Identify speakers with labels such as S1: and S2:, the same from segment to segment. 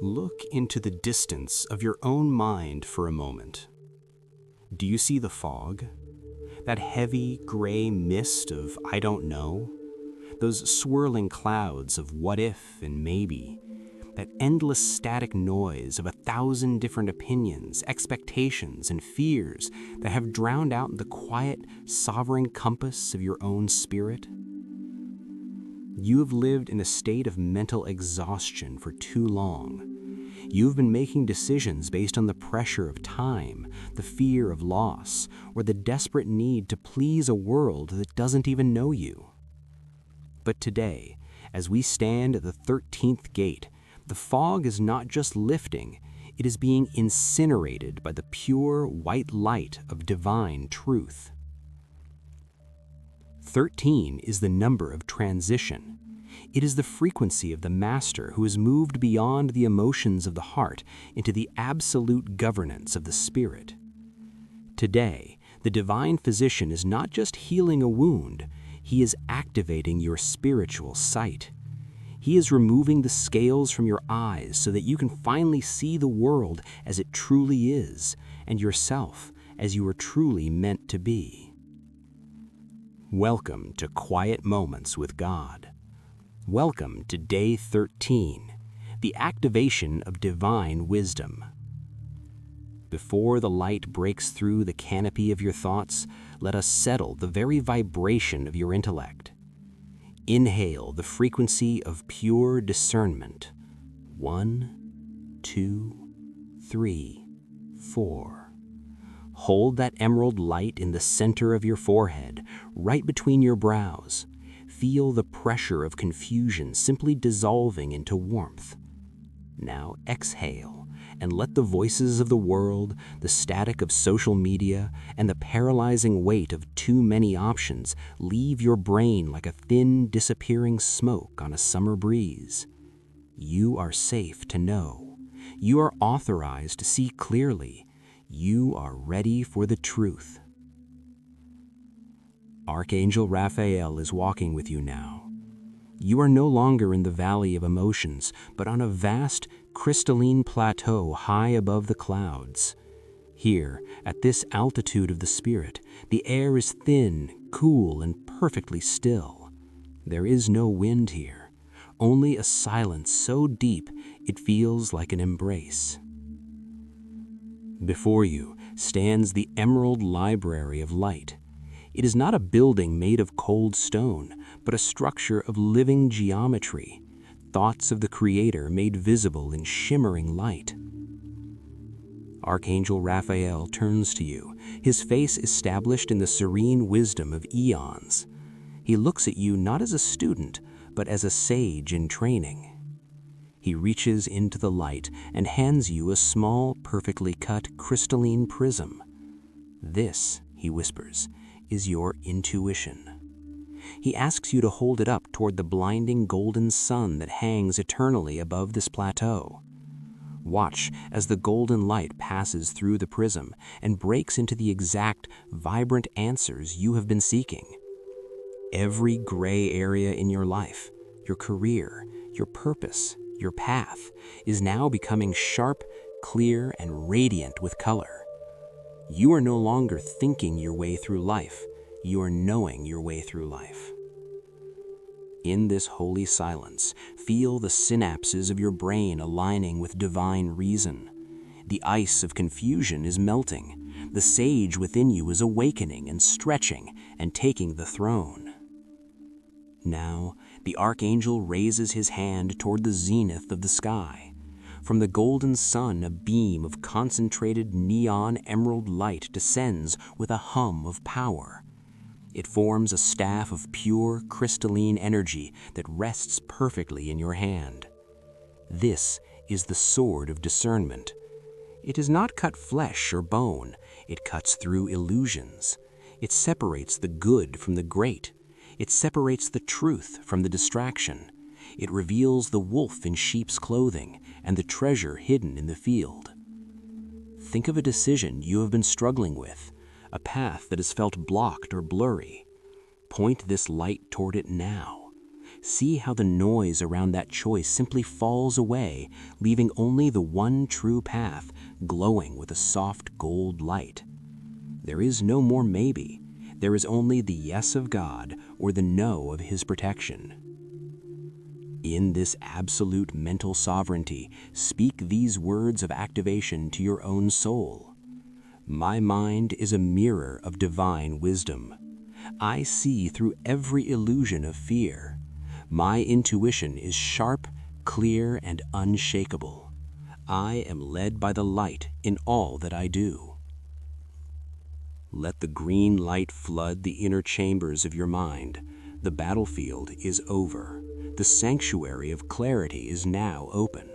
S1: Look into the distance of your own mind for a moment. Do you see the fog? That heavy, gray mist of I don't know? Those swirling clouds of what if and maybe? That endless static noise of 1,000 different opinions, expectations, and fears that have drowned out the quiet, sovereign compass of your own spirit? You have lived in a state of mental exhaustion for too long. You've been making decisions based on the pressure of time, the fear of loss, or the desperate need to please a world that doesn't even know you. But today, as we stand at the 13th Gate, the fog is not just lifting, it is being incinerated by the pure white light of divine truth. 13 is the number of transition. It is the frequency of the Master who has moved beyond the emotions of the heart into the absolute governance of the spirit. Today, the divine physician is not just healing a wound, he is activating your spiritual sight. He is removing the scales from your eyes so that you can finally see the world as it truly is, and yourself as you are truly meant to be. Welcome to Quiet Moments with God. Welcome to Day 13, the activation of divine wisdom. Before the light breaks through the canopy of your thoughts, let us settle the very vibration of your intellect. Inhale the frequency of pure discernment. 1, 2, 3, 4. Hold that emerald light in the center of your forehead, right between your brows. Feel the pressure of confusion simply dissolving into warmth. Now exhale and let the voices of the world, the static of social media, and the paralyzing weight of too many options leave your brain like a thin, disappearing smoke on a summer breeze. You are safe to know. You are authorized to see clearly. You are ready for the truth. Archangel Raphael is walking with you now. You are no longer in the valley of emotions, but on a vast, crystalline plateau high above the clouds. Here, at this altitude of the spirit, the air is thin, cool, and perfectly still. There is no wind here, only a silence so deep it feels like an embrace. Before you stands the Emerald Library of Light. It is not a building made of cold stone, but a structure of living geometry, thoughts of the Creator made visible in shimmering light. Archangel Raphael turns to you, his face established in the serene wisdom of eons. He looks at you not as a student, but as a sage in training. He reaches into the light and hands you a small, perfectly cut crystalline prism. This, he whispers, is your intuition. He asks you to hold it up toward the blinding golden sun that hangs eternally above this plateau. Watch as the golden light passes through the prism and breaks into the exact, vibrant answers you have been seeking. Every gray area in your life, your career, your purpose, your path, is now becoming sharp, clear, and radiant with color. You are no longer thinking your way through life, you are knowing your way through life. In this holy silence, feel the synapses of your brain aligning with divine reason. The ice of confusion is melting. The sage within you is awakening and stretching and taking the throne. Now, the archangel raises his hand toward the zenith of the sky. From the golden sun, a beam of concentrated neon emerald light descends with a hum of power. It forms a staff of pure, crystalline energy that rests perfectly in your hand. This is the sword of discernment. It does not cut flesh or bone. It cuts through illusions. It separates the good from the great. It separates the truth from the distraction. It reveals the wolf in sheep's clothing and the treasure hidden in the field. Think of a decision you have been struggling with, a path that has felt blocked or blurry. Point this light toward it now. See how the noise around that choice simply falls away, leaving only the one true path glowing with a soft gold light. There is no more maybe. There is only the yes of God or the no of His protection. In this absolute mental sovereignty, speak these words of activation to your own soul. My mind is a mirror of divine wisdom. I see through every illusion of fear. My intuition is sharp, clear, and unshakable. I am led by the light in all that I do. Let the green light flood the inner chambers of your mind. The battlefield is over. The sanctuary of clarity is now open.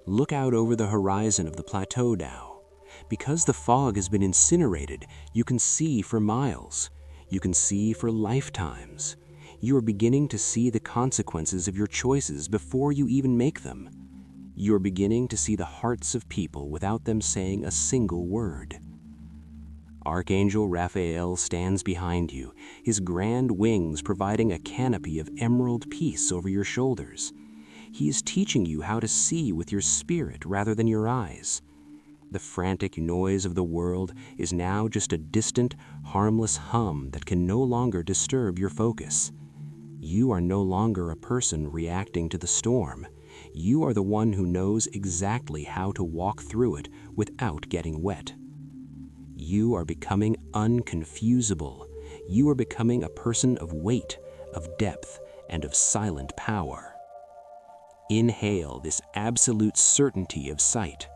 S1: Look out over the horizon of the plateau now. Because the fog has been incinerated, you can see for miles. You can see for lifetimes. You are beginning to see the consequences of your choices before you even make them. You are beginning to see the hearts of people without them saying a single word. Archangel Raphael stands behind you, his grand wings providing a canopy of emerald peace over your shoulders. He is teaching you how to see with your spirit rather than your eyes. The frantic noise of the world is now just a distant, harmless hum that can no longer disturb your focus. You are no longer a person reacting to the storm. You are the one who knows exactly how to walk through it without getting wet. You are becoming unconfusable. You are becoming a person of weight, of depth, and of silent power. Inhale this absolute certainty of sight.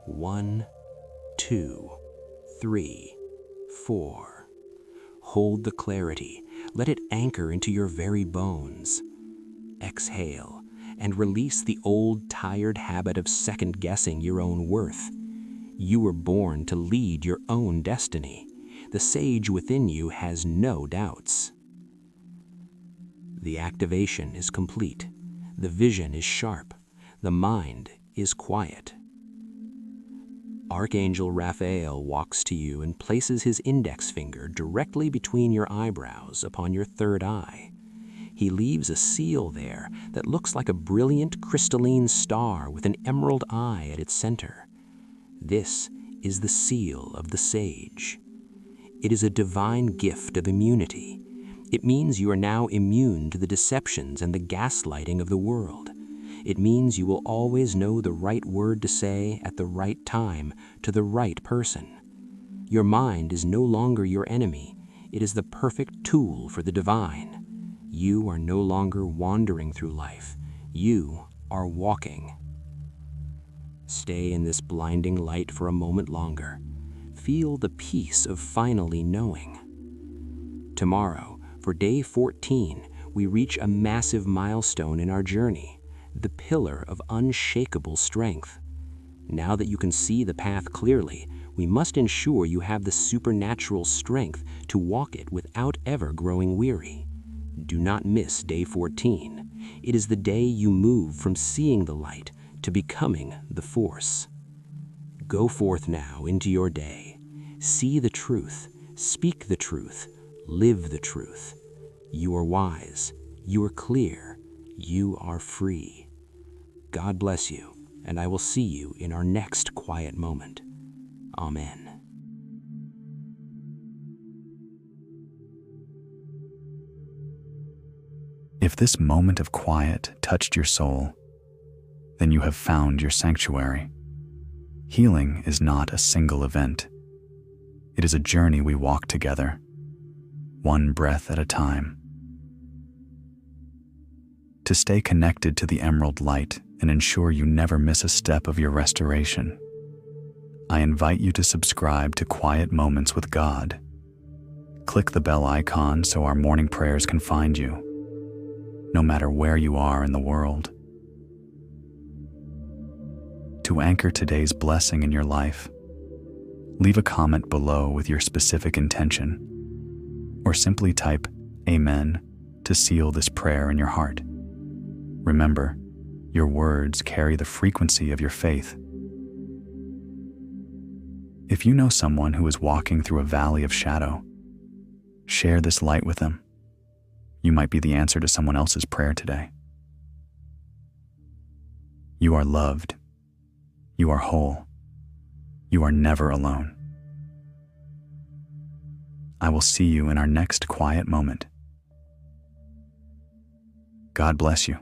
S1: 1, 2, 3, 4. Hold the clarity. Let it anchor into your very bones. Exhale and release the old, tired habit of second-guessing your own worth. You were born to lead your own destiny. The sage within you has no doubts. The activation is complete. The vision is sharp. The mind is quiet. Archangel Raphael walks to you and places his index finger directly between your eyebrows upon your third eye. He leaves a seal there that looks like a brilliant crystalline star with an emerald eye at its center. This is the seal of the sage. It is a divine gift of immunity. It means you are now immune to the deceptions and the gaslighting of the world. It means you will always know the right word to say at the right time to the right person. Your mind is no longer your enemy. It is the perfect tool for the divine. You are no longer wandering through life. You are walking. Stay in this blinding light for a moment longer. Feel the peace of finally knowing. Tomorrow, for day 14, we reach a massive milestone in our journey, the pillar of unshakable strength. Now that you can see the path clearly, we must ensure you have the supernatural strength to walk it without ever growing weary. Do not miss day 14. It is the day you move from seeing the light to becoming the force. Go forth now into your day. See the truth, speak the truth, live the truth. You are wise, you are clear, you are free. God bless you, and I will see you in our next quiet moment. Amen.
S2: If this moment of quiet touched your soul, then you have found your sanctuary. Healing is not a single event. It is a journey we walk together, one breath at a time. To stay connected to the emerald light and ensure you never miss a step of your restoration, I invite you to subscribe to Quiet Moments with God. Click the bell icon so our morning prayers can find you, no matter where you are in the world. To anchor today's blessing in your life, leave a comment below with your specific intention, or simply type Amen to seal this prayer in your heart. Remember, your words carry the frequency of your faith. If you know someone who is walking through a valley of shadow, share this light with them. You might be the answer to someone else's prayer today. You are loved. You are whole. You are never alone. I will see you in our next quiet moment. God bless you.